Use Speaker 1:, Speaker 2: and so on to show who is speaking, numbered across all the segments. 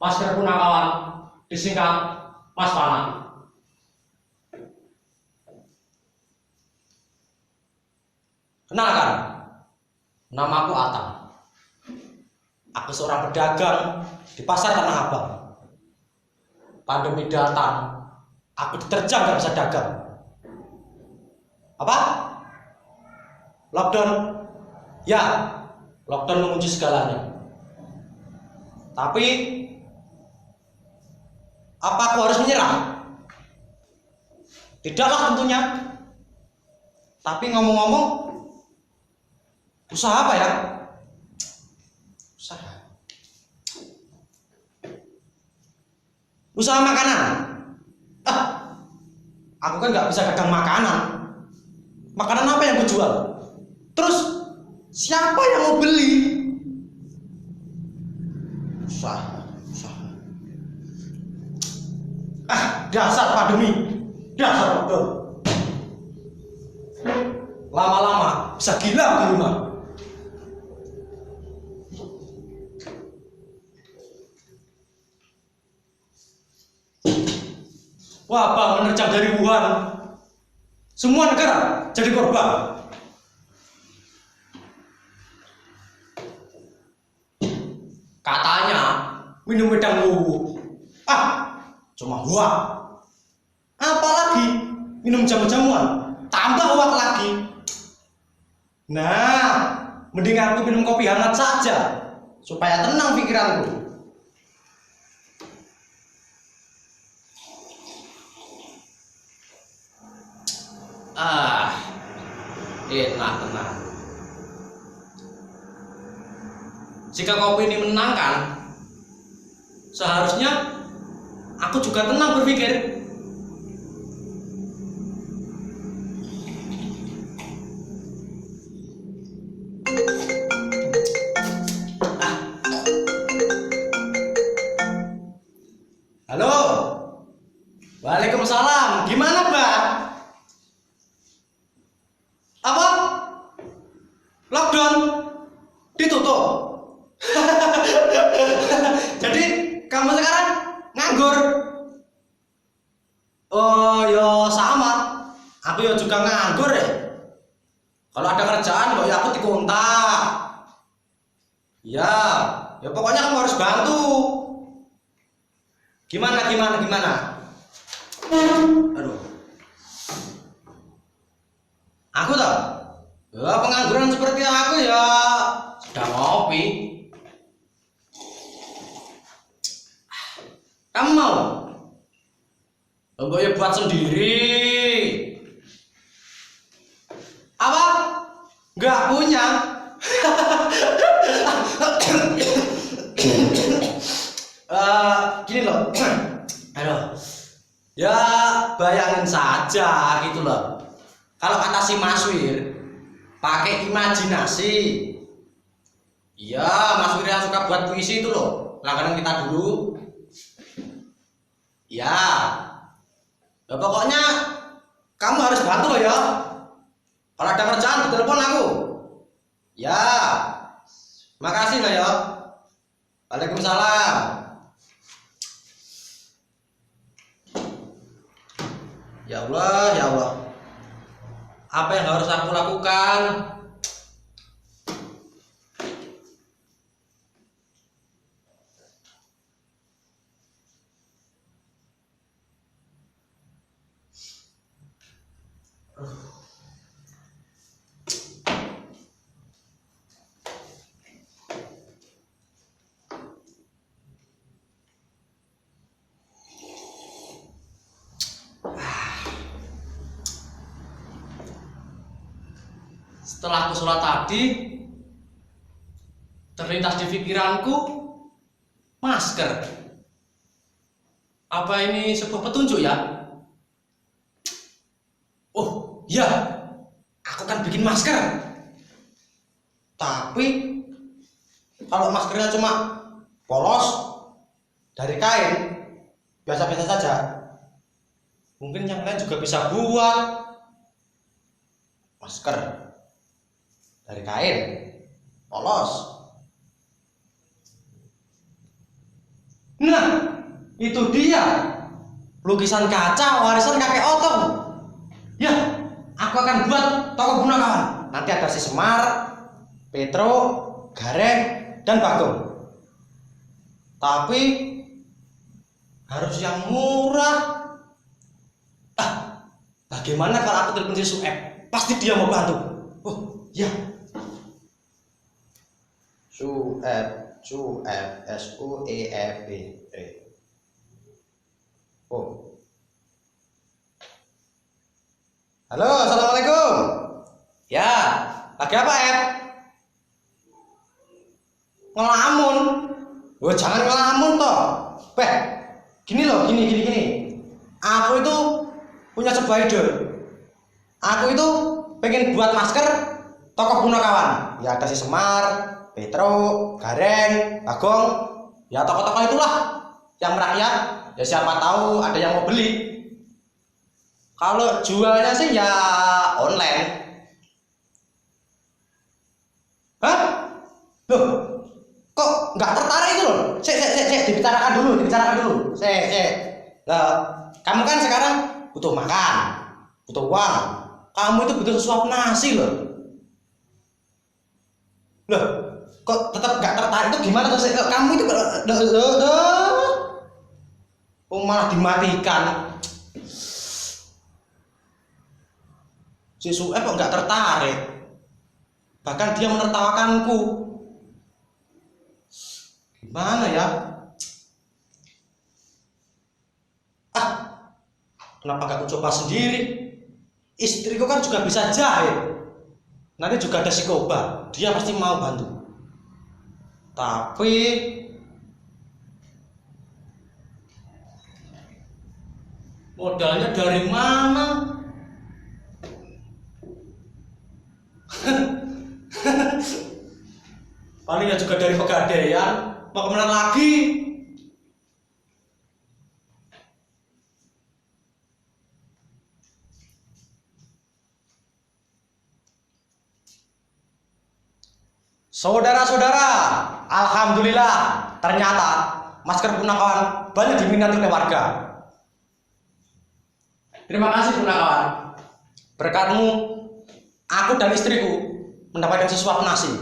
Speaker 1: Masker Punakawan, disingkat Mas Panah. Kenalkan, namaku Atang. Aku seorang pedagang di pasar Tanah Abang. Pandemi datang, aku diterjang gak bisa dagang. Apa? Lockdown? Ya, lockdown mengunci segalanya. Tapi apa aku harus menyerah? Tidaklah tentunya. Tapi ngomong-ngomong, usaha apa ya? Usaha makanan. Aku kan nggak bisa dagang makanan. Makanan apa yang aku jual? Terus siapa yang mau beli? Usaha. Dasar pandemi, dasar lockdown. Lama-lama bisa gila di rumah. Wabah menerjang dari Wuhan. Semua negara jadi korban. Katanya minum wedang luwu. Cuma huak. Apalagi minum jamu-jamuan, tambah huak lagi. Nah, mending aku minum kopi hangat saja supaya tenang pikiranku. Tenang. Jika kopi ini menenangkan, seharusnya aku juga tenang berpikir. Halo, waalaikumsalam. Gimana, Mbak? Apa? Lockdown? Ditutup? Jadi kamu sekarang nganggur? Oh, yo sama. Aku yo juga nganggur ya. Kalau ada kerjaan kok ya aku dikontak. Ya pokoknya kamu harus bantu. Gimana? Aduh. Aku tahu. Ya, pengangguran seperti aku ya sedang ngopi. Kamu mau? Ya buat sendiri. Apa? Nggak punya. Gini loh. Aduh. Ya bayangin saja gitu loh. Kalau kata si Mas Wir, pakai imajinasi. Iya, Mas Wir yang suka buat puisi itu loh, langganan kita dulu. Ya pokoknya kamu harus bantu loh ya. Kalau ada kerjaan telepon aku. Ya, makasih loh ya. Waalaikumsalam. Ya Allah. Apa yang harus aku lakukan? Setelah aku sholat tadi, terlintas di pikiranku masker. Apa ini sebuah petunjuk ya? Oh iya, aku kan bikin masker. Tapi kalau maskernya cuma polos dari kain, biasa-biasa saja. Mungkin yang lain juga bisa buat masker dari kain polos. Nah, itu dia. Lukisan kaca warisan kakek Otong. Ya, aku akan buat toko Punakawan. Nanti ada si Semar, Petro, Gareng, dan Bagong. Tapi harus yang murah. Bagaimana kalau aku telepon si Sueb? Pasti dia mau bantu. Oh, ya. Sueb, SUEB. Oh. Halo, assalamualaikum. Ya, lagi apa, Ed? Ngelamun. Oh, jangan ngelamun toh. Gini loh, gini. Aku itu punya sebuah ide. Aku itu pengen buat masker toko Punakawan. Ya ada si Semar, Petro, Gareng, Bagong. Ya toko-toko itulah yang merakyat. Ya siapa tahu ada yang mau beli. Kalau jualnya sih ya online. Hah? Loh, kok nggak tertarik itu loh? Dibicarakan dulu. Kamu kan sekarang butuh makan, butuh uang. Kamu itu butuh sesuap nasi loh. Loh, kok tetap nggak tertarik itu gimana tuh? Kamu itu malah dimatikan. Si Sueb kok nggak tertarik? Bahkan dia menertawakanku. Gimana ya? Kenapa nggak aku coba sendiri? Istriku kan juga bisa jahit. Nanti juga ada si Koba, dia pasti mau bantu. Tapi modalnya dari mana? Palingnya juga dari Pegadaian. Mau kemana lagi? Saudara-saudara, alhamdulillah ternyata masker Punakawan banyak diminati oleh warga. Terima kasih Punakawan. Berkatmu, aku dan istriku mendapatkan sesuap nasi.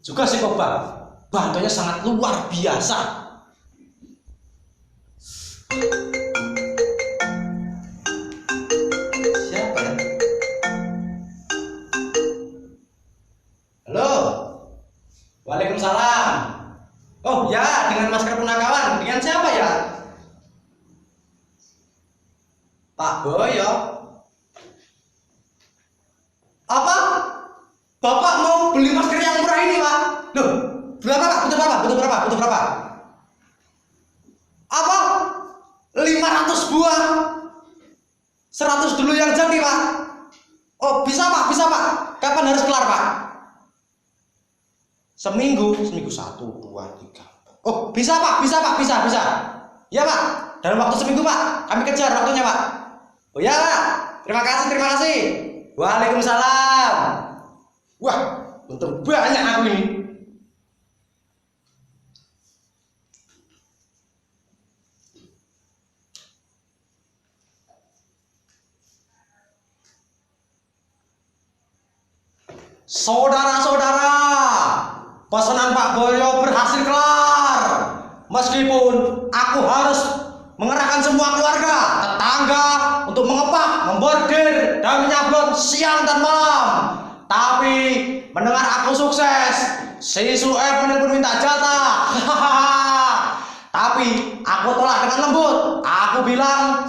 Speaker 1: Juga si Koba, bantunya sangat luar biasa. Siapa ya? Halo. Waalaikumsalam. Oh ya, dengan masker Punakawan. Dengan siapa ya? Pak Boyo. Apa? Bapak mau beli masker yang murah ini, Pak? Loh, berapa Pak? Butuh berapa? Apa? 500 buah. 100 dulu yang jadi, Pak. Oh, bisa Pak. Kapan harus kelar, Pak? Seminggu 1, 2, 3. Oh, bisa Pak. Ya, Pak. Dalam waktu seminggu, Pak. Kami kejar waktunya, Pak. Oh ya, Pak. Terima kasih. Waalaikumsalam. Wah, untung banyak aku ini. Saudara-saudara, pesanan Pak Boyo berhasil kelar. Meskipun aku harus mengerahkan semua keluarga, tetangga untuk mengepak, membordir, dan menyablon siang dan malam. Tapi mendengar aku sukses, si Sueb menelpon minta jatah. Tapi aku tolak dengan lembut. Aku bilang,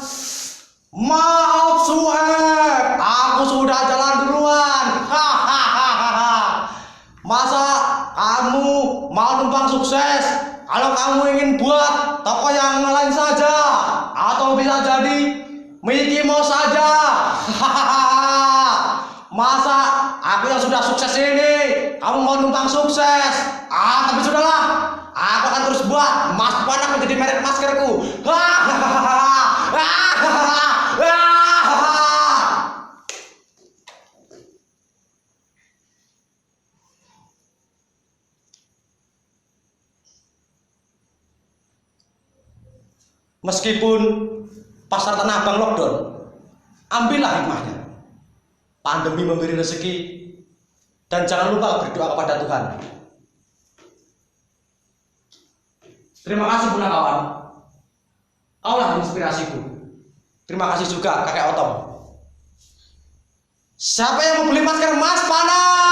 Speaker 1: maaf Sueb, aku sudah jalan duluan. Masa kamu mau numpang sukses? Kalau kamu ingin buat toko yang lain saja, atau bisa jadi Mickey Mouse saja. Masa aku yang sudah sukses ini, kamu mau numpang sukses? Tapi sudahlah, aku akan terus buat Mas Panak menjadi merek maskerku. Meskipun pasar Tanah Abang lockdown, ambillah hikmahnya. Pandemi memberi rezeki, dan jangan lupa berdoa kepada Tuhan. Terima kasih Bunda kawan. Kaulah inspirasiku. Terima kasih juga kakek Otong. Siapa yang mau beli masker Mas panas?